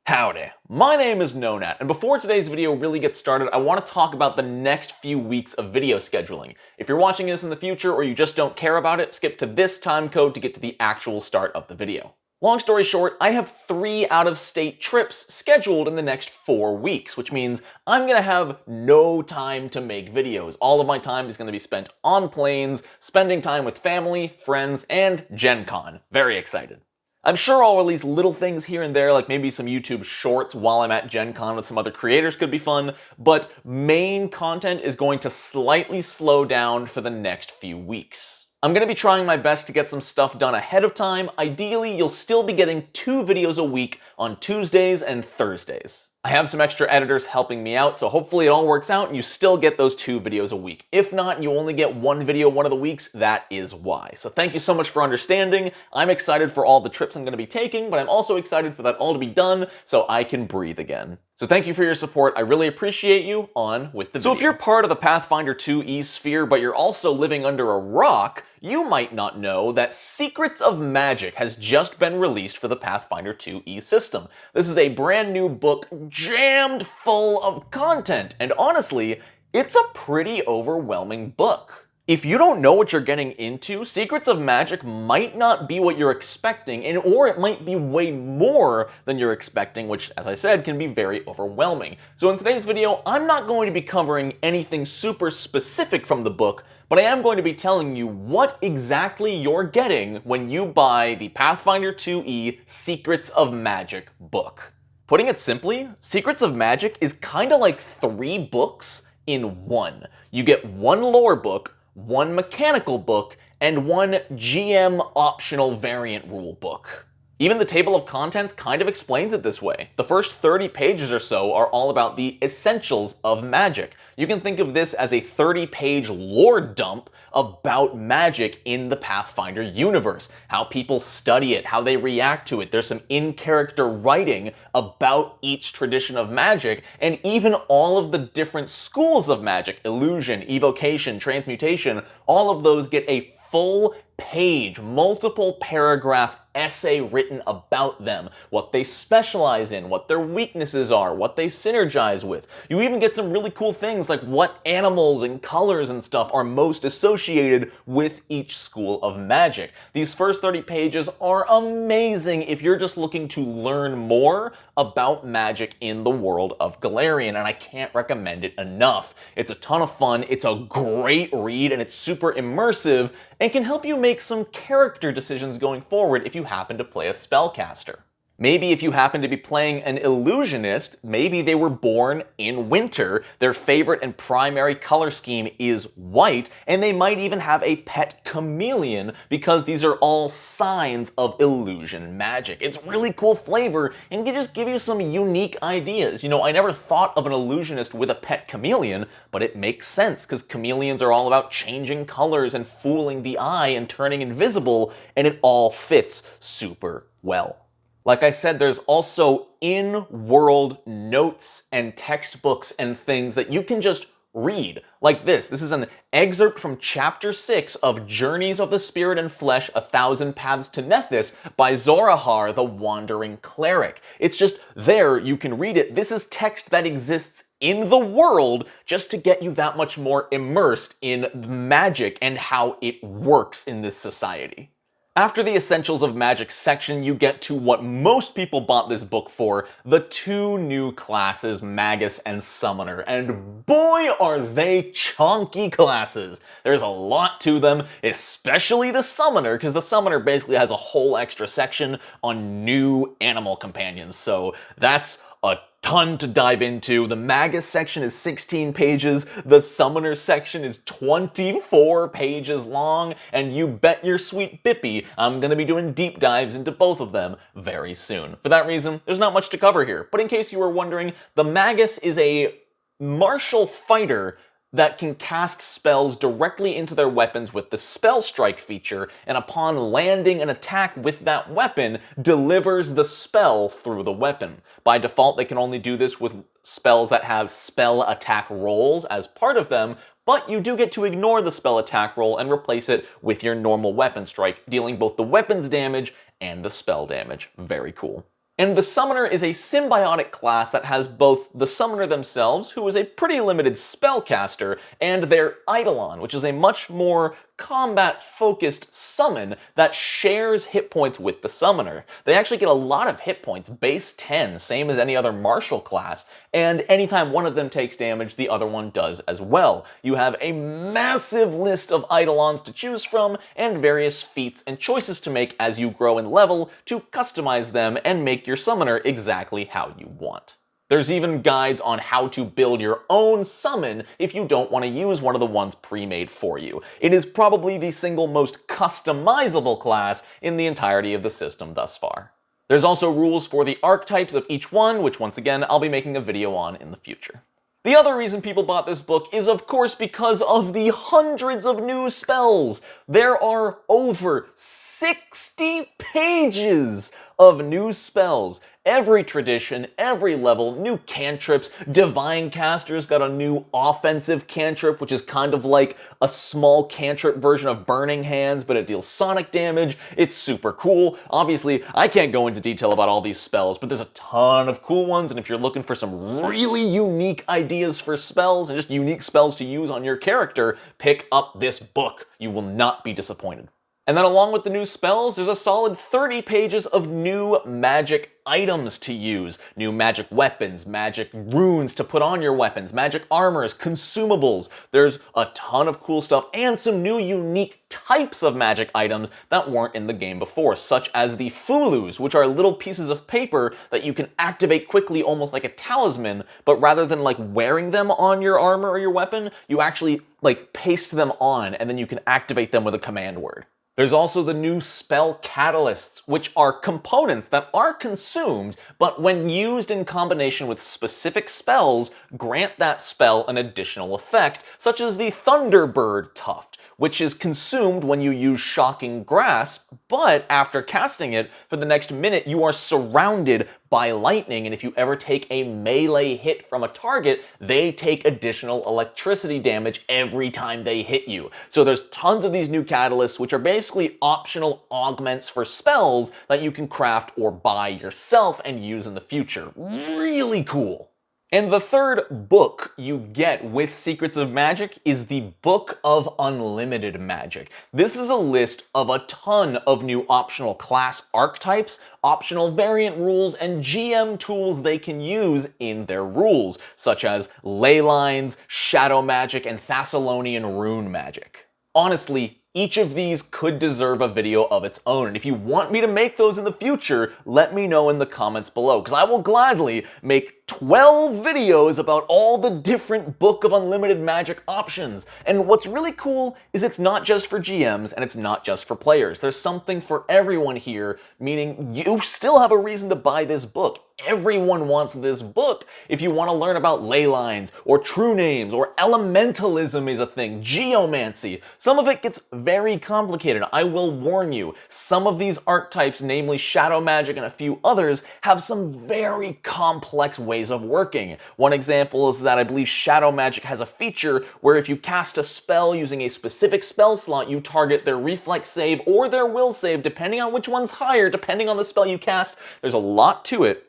Howdy, my name is Nonat, and before today's video really gets started, I want to talk about the next few weeks of video scheduling. If you're watching this in the future or you just don't care about it, skip to this time code to get to the actual start of the video. Long story short, I have 3 out-of-state trips scheduled in the next 4 weeks, which means I'm gonna have no time to make videos. All of my time is gonna be spent on planes, spending time with family, friends, and Gen Con. Very excited. I'm sure I'll release little things here and there, like maybe some YouTube shorts while I'm at Gen Con with some other creators could be fun, but main content is going to slightly slow down for the next few weeks. I'm going to be trying my best to get some stuff done ahead of time. Ideally, you'll still be getting 2 videos a week on Tuesdays and Thursdays. I have some extra editors helping me out, so hopefully it all works out and you still get those 2 videos a week. If not, and you only get 1 video one of the weeks, that is why. So thank you so much for understanding. I'm excited for all the trips I'm going to be taking, but I'm also excited for that all to be done so I can breathe again. So thank you for your support. I really appreciate you. On with the video. So if you're part of the Pathfinder 2e sphere, but you're also living under a rock, you might not know that Secrets of Magic has just been released for the Pathfinder 2e system. This is a brand new book jammed full of content, and honestly, it's a pretty overwhelming book. If you don't know what you're getting into, Secrets of Magic might not be what you're expecting, or it might be way more than you're expecting, which, as I said, can be very overwhelming. So in today's video, I'm not going to be covering anything super specific from the book, but I am going to be telling you what exactly you're getting when you buy the Pathfinder 2e Secrets of Magic book. Putting it simply, Secrets of Magic is kinda like 3 books in one. You get 1 lore book, 1 mechanical book, and 1 GM optional variant rule book. Even the table of contents kind of explains it this way. The first 30 pages or so are all about the essentials of magic. You can think of this as a 30-page lore dump about magic in the Pathfinder universe. How people study it, how they react to it. There's some in-character writing about each tradition of magic, and even all of the different schools of magic, illusion, evocation, transmutation, all of those get a full page, multiple paragraph essay written about them, what they specialize in, what their weaknesses are, what they synergize with. You even get some really cool things like what animals and colors and stuff are most associated with each school of magic. These first 30 pages are amazing if you're just looking to learn more about magic in the world of Golarion, and I can't recommend it enough. It's a ton of fun, it's a great read, and it's super immersive, and can help you make some character decisions going forward if you happen to play a spellcaster. Maybe if you happen to be playing an illusionist, maybe they were born in winter, their favorite and primary color scheme is white, and they might even have a pet chameleon because these are all signs of illusion magic. It's really cool flavor and can just give you some unique ideas. You know, I never thought of an illusionist with a pet chameleon, but it makes sense because chameleons are all about changing colors and fooling the eye and turning invisible, and it all fits super well. Like I said, there's also in-world notes and textbooks and things that you can just read. Like this. This is an excerpt from Chapter 6 of Journeys of the Spirit and Flesh, 1,000 Paths to Nethys by Zorahar, the Wandering Cleric. It's just there, you can read it. This is text that exists in the world just to get you that much more immersed in magic and how it works in this society. After the Essentials of Magic section, you get to what most people bought this book for, the 2 new classes, Magus and Summoner, and boy are they chonky classes. There's a lot to them, especially the Summoner, because the Summoner basically has a whole extra section on new animal companions, so that's a ton to dive into. The Magus section is 16 pages, the Summoner section is 24 pages long, and you bet your sweet Bippy I'm gonna be doing deep dives into both of them very soon. For that reason, there's not much to cover here, but in case you were wondering, the Magus is a martial fighter that can cast spells directly into their weapons with the Spell Strike feature, and upon landing an attack with that weapon, delivers the spell through the weapon. By default, they can only do this with spells that have spell attack rolls as part of them, but you do get to ignore the spell attack roll and replace it with your normal weapon strike, dealing both the weapons damage and the spell damage. Very cool. And the Summoner is a symbiotic class that has both the Summoner themselves, who is a pretty limited spellcaster, and their Eidolon, which is a much more combat-focused summon that shares hit points with the Summoner. They actually get a lot of hit points, base 10, same as any other martial class, and anytime one of them takes damage, the other one does as well. You have a massive list of Eidolons to choose from, and various feats and choices to make as you grow in level to customize them and make your Summoner exactly how you want. There's even guides on how to build your own summon if you don't want to use one of the ones pre-made for you. It is probably the single most customizable class in the entirety of the system thus far. There's also rules for the archetypes of each one, which once again I'll be making a video on in the future. The other reason people bought this book is of course because of the hundreds of new spells. There are over 60 pages of new spells. Every tradition, every level, new cantrips. Divine Caster's got a new offensive cantrip, which is kind of like a small cantrip version of Burning Hands, but it deals sonic damage. It's super cool. Obviously, I can't go into detail about all these spells, but there's a ton of cool ones, and if you're looking for some really unique ideas for spells and just unique spells to use on your character, pick up this book. You will not be disappointed. And then along with the new spells, there's a solid 30 pages of new magic items to use. New magic weapons, magic runes to put on your weapons, magic armors, consumables. There's a ton of cool stuff and some new unique types of magic items that weren't in the game before, such as the Fulus, which are little pieces of paper that you can activate quickly almost like a talisman, but rather than like wearing them on your armor or your weapon, you actually like paste them on and then you can activate them with a command word. There's also the new spell catalysts, which are components that are consumed, but when used in combination with specific spells, grant that spell an additional effect, such as the Thunderbird Tuft, which is consumed when you use Shocking Grasp, but after casting it, for the next minute you are surrounded by lightning, and if you ever take a melee hit from a target, they take additional electricity damage every time they hit you. So there's tons of these new catalysts, which are basically optional augments for spells that you can craft or buy yourself and use in the future. Really cool. And the third book you get with Secrets of Magic is the Book of Unlimited Magic. This is a list of a ton of new optional class archetypes, optional variant rules, and GM tools they can use in their rules, such as ley lines, shadow magic, and Thessalonian rune magic. Honestly, each of these could deserve a video of its own, and if you want me to make those in the future, let me know in the comments below, because I will gladly make 12 videos about all the different Book of Unlimited Magic options. And what's really cool is it's not just for GMs and it's not just for players. There's something for everyone here, meaning you still have a reason to buy this book. Everyone wants this book. If you want to learn about ley lines, or true names, or elementalism is a thing, geomancy. Some of it gets very complicated, I will warn you. Some of these archetypes, namely shadow magic and a few others, have some very complex ways of working. One example is that I believe shadow magic has a feature where if you cast a spell using a specific spell slot, you target their reflex save or their will save, depending on which one's higher, depending on the spell you cast. There's a lot to it,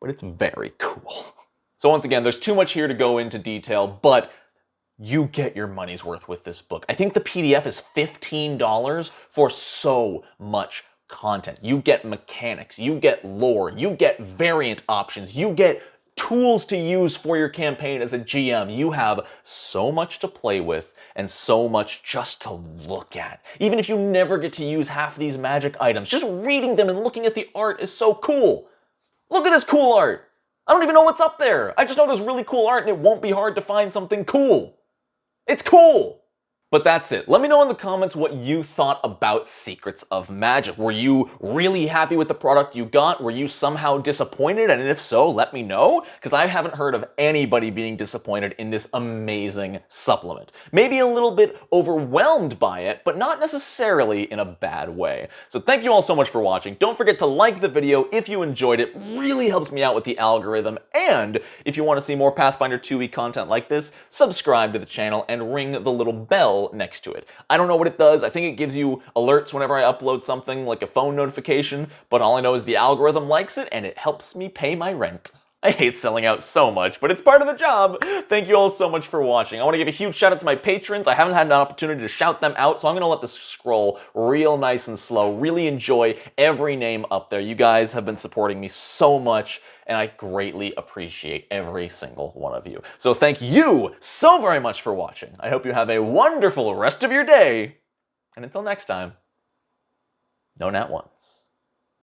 but it's very cool. So once again, there's too much here to go into detail, but you get your money's worth with this book. I think the PDF is $15 for so much content. You get mechanics, you get lore, you get variant options, you get tools to use for your campaign as a GM. You have so much to play with and so much just to look at. Even if you never get to use half these magic items, just reading them and looking at the art is so cool. Look at this cool art. I don't even know what's up there. I just know there's really cool art and it won't be hard to find something cool. It's cool. But that's it. Let me know in the comments what you thought about Secrets of Magic. Were you really happy with the product you got? Were you somehow disappointed? And if so, let me know, because I haven't heard of anybody being disappointed in this amazing supplement. Maybe a little bit overwhelmed by it, but not necessarily in a bad way. So thank you all so much for watching. Don't forget to like the video if you enjoyed it. Really helps me out with the algorithm. And if you want to see more Pathfinder 2e content like this, subscribe to the channel and ring the little bell bell next to it. I don't know what it does. I think it gives you alerts whenever I upload something, like a phone notification, but all I know is the algorithm likes it and it helps me pay my rent. I hate selling out so much, but it's part of the job. Thank you all so much for watching. I want to give a huge shout out to my patrons. I haven't had an opportunity to shout them out, so I'm going to let this scroll real nice and slow. Really enjoy every name up there. You guys have been supporting me so much, and I greatly appreciate every single one of you. So thank you so very much for watching. I hope you have a wonderful rest of your day, and until next time, no nat once.